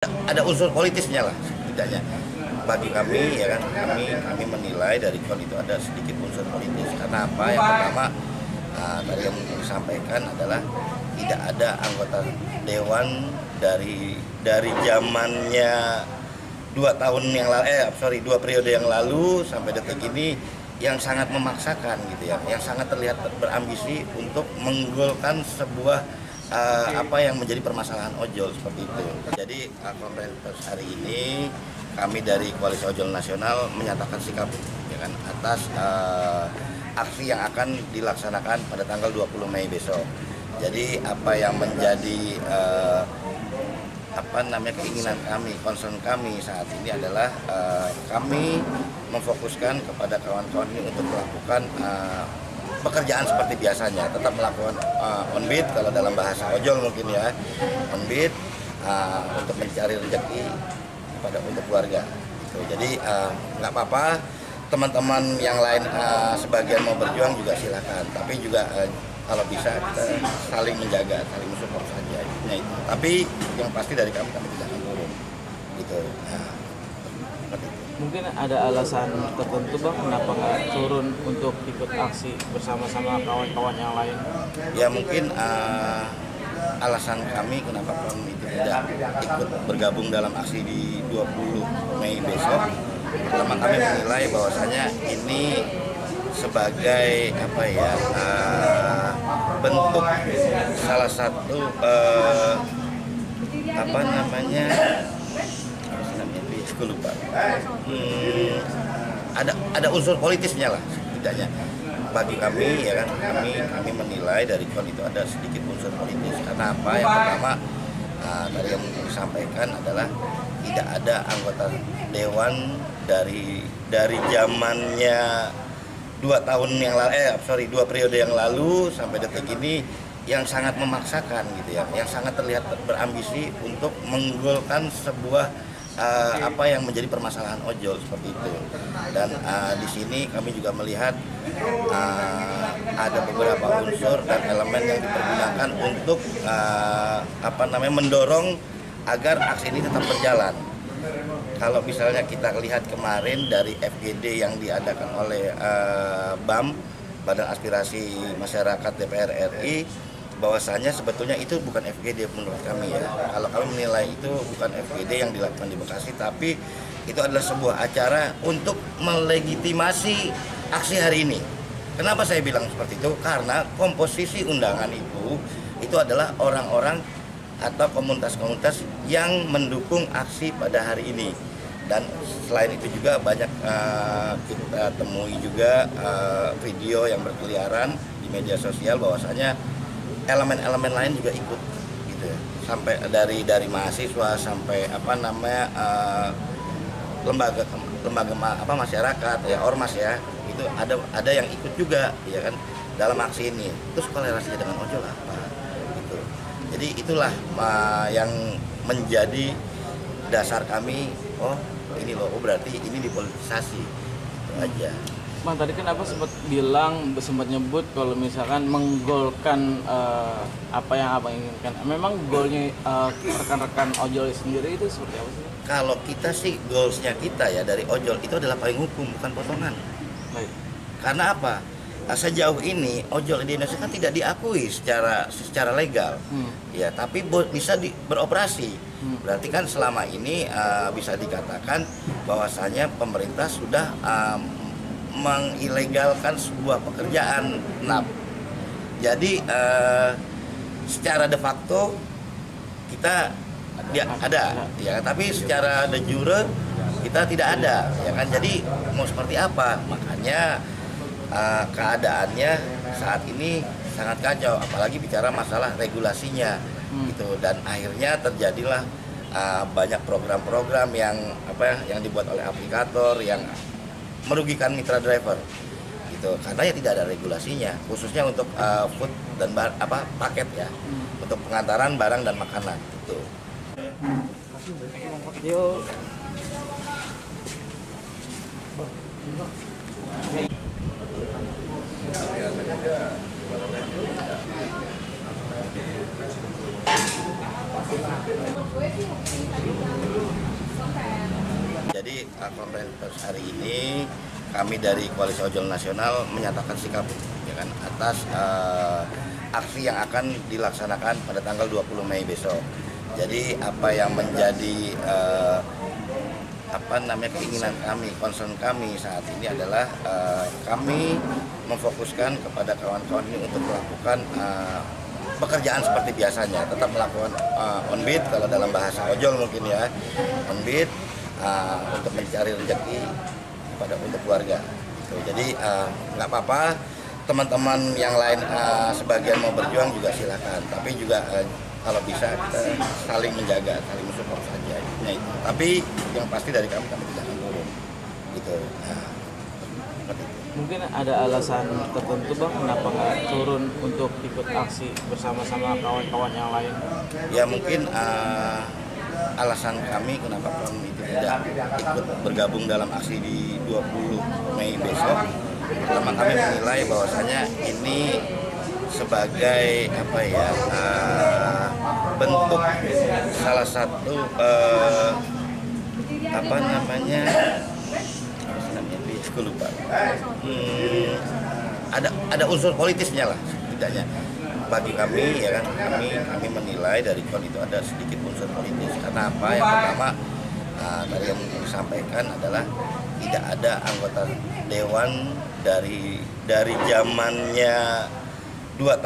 Ada unsur politisnya lah setidaknya bagi kami, ya kan, kami menilai dari KON itu ada sedikit unsur politis. Karena apa? Yang pertama, tadi yang disampaikan adalah tidak ada anggota dewan dari zamannya 2 periode yang lalu sampai detik ini yang sangat memaksakan gitu ya, yang sangat terlihat berambisi untuk menggolkan sebuah apa yang menjadi permasalahan ojol seperti itu. Jadi konferensi hari ini kami dari Koalisi Ojol Nasional menyatakan sikap, ya kan, atas aksi yang akan dilaksanakan pada tanggal 20 Mei besok. Jadi apa yang menjadi keinginan kami, concern kami saat ini adalah kami memfokuskan kepada kawan-kawan ini untuk melakukan pekerjaan seperti biasanya, tetap melakukan on beat kalau dalam bahasa ojol mungkin ya, on beat untuk mencari rezeki untuk keluarga. Gitu. Jadi nggak apa-apa, teman-teman yang lain sebagian mau berjuang juga silakan, tapi juga kalau bisa kita saling menjaga, saling mensupport saja. Nah, itu. Tapi yang pasti dari kami tidak akan turun. Gitu. Mungkin ada alasan tertentu Bang, kenapa nggak turun untuk ikut aksi bersama-sama kawan-kawan yang lain? Ya mungkin alasan kami kenapa kami tidak ikut bergabung dalam aksi di 20 Mei besok, karena kami menilai bahwasanya ini sebagai bentuk salah satu ada unsur politisnya lah setidaknya bagi kami, ya kan, kami menilai dari KON itu ada sedikit unsur politis. Karena apa? Yang pertama, tadi yang disampaikan adalah tidak ada anggota dewan dari zamannya 2 periode yang lalu sampai detik ini yang sangat memaksakan gitu ya, yang sangat terlihat berambisi untuk menggolkan sebuah apa yang menjadi permasalahan ojol seperti itu. Dan di sini kami juga melihat ada beberapa unsur dan elemen yang dipergunakan untuk mendorong agar aksi ini tetap berjalan. Kalau misalnya kita lihat kemarin dari FGD yang diadakan oleh BAM, Badan Aspirasi Masyarakat DPR RI, bahwasanya sebetulnya itu bukan FGD menurut kami ya. Kalau kami menilai itu bukan FGD yang dilakukan di Bekasi, tapi itu adalah sebuah acara untuk melegitimasi aksi hari ini. Kenapa saya bilang seperti itu? Karena komposisi undangan itu adalah orang-orang atau komunitas-komunitas yang mendukung aksi pada hari ini. Dan selain itu juga banyak kita temui juga video yang berkeliaran di media sosial bahwasanya elemen-elemen lain juga ikut gitu ya. Sampai dari mahasiswa sampai lembaga masyarakat ya, ormas ya, itu ada yang ikut juga ya kan dalam aksi ini. Terus kolerasinya dengan ojol apa gitu. Jadi itulah yang menjadi dasar kami, ini loh, berarti ini dipolitisasi, itu aja. Bang, tadi kan sempat nyebut kalau misalkan menggolkan apa yang Abang inginkan. Memang golnya rekan-rekan ojol sendiri itu seperti apa sih? Kalau kita sih, goalsnya kita ya dari ojol itu adalah payung hukum, bukan potongan. Baik. Karena apa? Sejauh ini ojol di Indonesia kan tidak diakui secara legal, ya, tapi bisa beroperasi. Berarti kan selama ini bisa dikatakan bahwasanya pemerintah sudah mengilegalkan sebuah pekerjaan. Nah, jadi secara de facto kita ada, ya, tapi secara de jure kita tidak ada, ya kan. Jadi mau seperti apa? Makanya keadaannya saat ini sangat kacau, apalagi bicara masalah regulasinya gitu. Dan akhirnya terjadilah banyak program-program yang dibuat oleh aplikator yang merugikan mitra driver gitu, karena ya tidak ada regulasinya, khususnya untuk food dan paket ya, untuk pengantaran barang dan makanan gitu. Yuk. Jadi konferensi pers hari ini kami dari Koalisi Ojol Nasional menyatakan sikap ya kan atas aksi yang akan dilaksanakan pada tanggal 20 Mei besok. Jadi apa yang menjadi keinginan kami, concern kami saat ini adalah kami memfokuskan kepada kawan-kawan ini untuk melakukan pekerjaan seperti biasanya, tetap melakukan on beat kalau dalam bahasa ojol mungkin ya, on beat untuk mencari rezeki untuk keluarga. Jadi nggak apa-apa, teman-teman yang lain sebagian mau berjuang juga silakan, tapi juga kalau bisa kita saling menjaga, saling mensupport saja. Nah, itu. Tapi yang pasti dari kami tidak akan turun. Gitu. Nah, seperti itu. Mungkin ada alasan tertentu Bang kenapa nggak turun untuk ikut aksi bersama-sama kawan-kawan yang lain? Ya mungkin alasan kami kenapa kami itu tidak ikut bergabung dalam aksi di 20 Mei besok. Pertama kami menilai bahwasanya ini sebagai bentuk salah satu ada unsur politisnya lah setidaknya bagi kami ya kan, kami menilai dari KON itu ada sedikit unsur politis. Karena apa? Yang pertama tadi yang disampaikan adalah tidak ada anggota dewan dari zamannya 2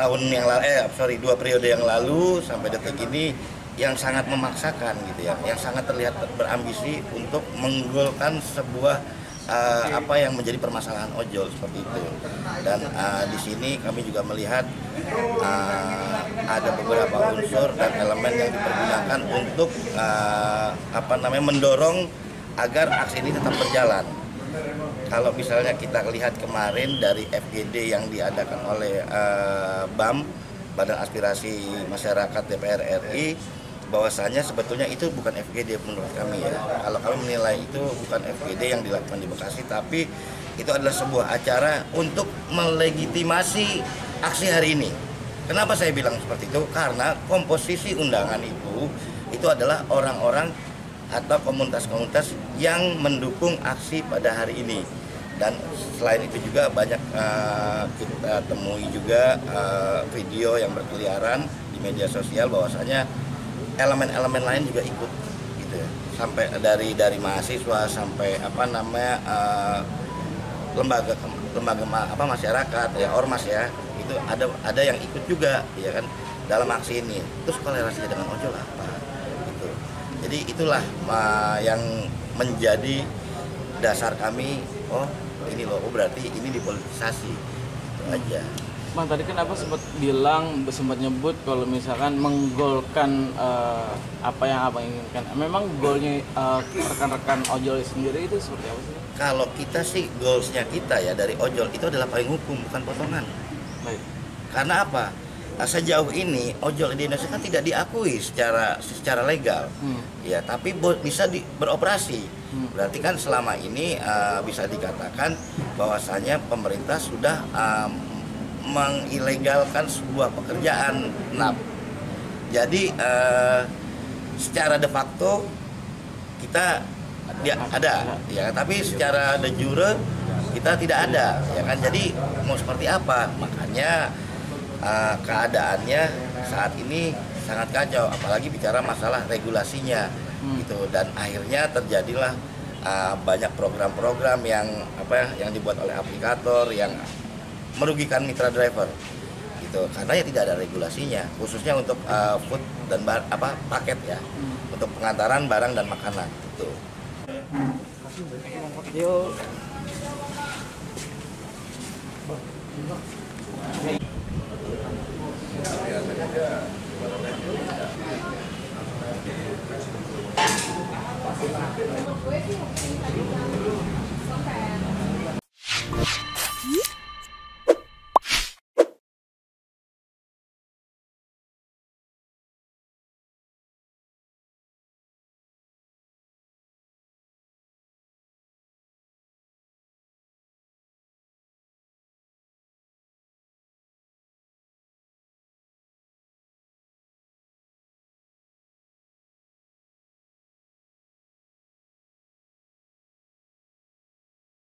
periode yang lalu sampai detik ini yang sangat memaksakan gitu ya, yang sangat terlihat berambisi untuk menggolkan sebuah yang menjadi permasalahan ojol seperti itu. Dan di sini kami juga melihat ada beberapa unsur dan elemen yang dipergunakan untuk mendorong agar aksi ini tetap berjalan. Kalau misalnya kita lihat kemarin dari FGD yang diadakan oleh BAM, Badan Aspirasi Masyarakat DPR RI, bahwasanya sebetulnya itu bukan FGD menurut kami ya. Kalau kami menilai itu bukan FGD yang dilakukan di Bekasi, tapi itu adalah sebuah acara untuk melegitimasi aksi hari ini. Kenapa saya bilang seperti itu? Karena komposisi undangan itu adalah orang-orang atau komunitas-komunitas yang mendukung aksi pada hari ini. Dan selain itu juga banyak kita temui juga video yang berkeliaran di media sosial bahwasanya elemen-elemen lain juga ikut gitu ya. Sampai dari mahasiswa sampai lembaga masyarakat ya, ormas ya, itu ada yang ikut juga ya kan dalam aksi ini. Terus kolerasinya dengan ojol apa gitu. Jadi itulah yang menjadi dasar kami, berarti ini dipolitisasi, itu aja. Bang, tadi kan sempat nyebut kalau misalkan menggolkan apa yang Abang inginkan. Memang golnya rekan-rekan ojol sendiri itu seperti apa sih? Kalau kita sih goalsnya kita ya dari ojol itu adalah payung hukum, bukan potongan. Baik. Karena apa? Sejauh ini ojol di Indonesia kan tidak diakui secara legal, ya, tapi bisa beroperasi. Berarti kan selama ini bisa dikatakan bahwasanya pemerintah sudah mengilegalkan sebuah pekerjaan. Nah, jadi secara de facto kita ada, ya, tapi secara de jure kita tidak ada, ya kan. Jadi mau seperti apa? Makanya keadaannya saat ini sangat kacau, apalagi bicara masalah regulasinya gitu. Dan akhirnya terjadilah banyak program-program yang dibuat oleh aplikator yang merugikan mitra driver gitu, karena ya tidak ada regulasinya, khususnya untuk food dan paket ya, untuk pengantaran barang dan makanan gitu. Yuk.